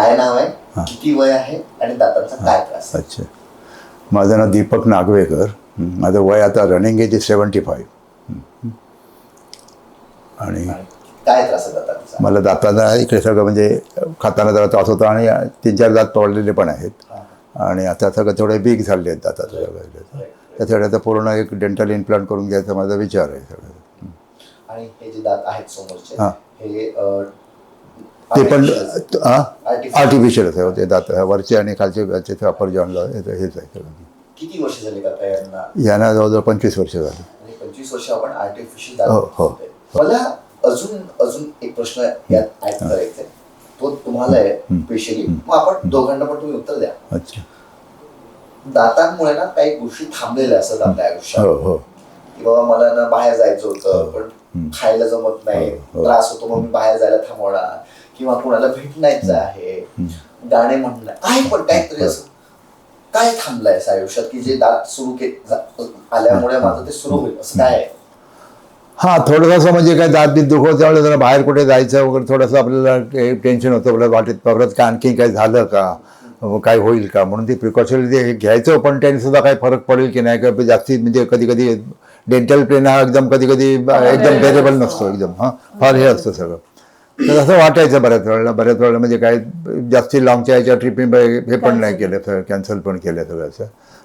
काय नाव आहे, किती वय आहे आणि दातांचा काय त्रास आहे? अच्छा, माझं नाव दीपक नागवेकर. माझं वय आता रनिंग एज 75. आणि काय त्रास आहे दातांचा? मला दातांना इकडे सगळं म्हणजे खाताना जरा त्रास होता आणि 3-4 दात पडलेले पण आहेत. आणि आता सगळं थोडे बीग झाले आहेत दातात सगळं. त्यासाठी आता पूर्ण एक डेंटल इम्प्लांट करून घ्यायचा माझा विचार आहे सगळं. आणि हे जे दात आहेत समोरचे हे ते पण आर्टिफिशियलच आहे ते दात, वरचे आणि खालचे अपर जॉनला हेच आहे सगळं. किती वर्ष झाले का यांना जवळजवळ 25 वर्ष झाली. आणि 25 वर्ष आपण आर्टिफिशियल दात. मला अजून एक प्रश्न यात ऍड करायचा आहे, तो तुम्हाला आहे स्पेशली, मग आपण दोघांना पण तुम्ही उत्तर द्या. अच्छा. दातांमुळे ना काही गोष्टी थांबलेल्या असतात आपल्या आयुष्यात. की बाबा मला ना बाहेर जायचं होतं पण खायला जमत नाही, त्रास होतो, मग मी बाहेर जायला थांबवणार, किंवा कुणाला भेटण्याचं आहे, गाणे म्हणणं, काही पण काहीतरी असं काय थांबलंय असं आयुष्यात की जे दात सुरू आल्यामुळे माझं ते सुरू होईल असं काय आहे? थोडंसं म्हणजे काय दात बीत दुखवत त्यावेळेस जरा बाहेर कुठे जायचं वगैरे थोडंसं आपल्याला टेन्शन होतं, आपल्याला वाटेत परत का आणखी काही झालं का, काय होईल का, म्हणून ती प्रिकॉशन ते घ्यायचं. पण त्याने सुद्धा काही फरक पडेल की नाही, का जास्ती म्हणजे कधी कधी डेंटल पेन हा एकदम कधी कधी एकदम बेरेबल नसतो, एकदम फार हे असतं सगळं. तर असं वाटायचं बऱ्याच वेळेला म्हणजे काय जास्ती लाँगच्या ह्याच्या ट्रिपिंग हे पण नाही केलं, कॅन्सल पण केलं सगळं असं.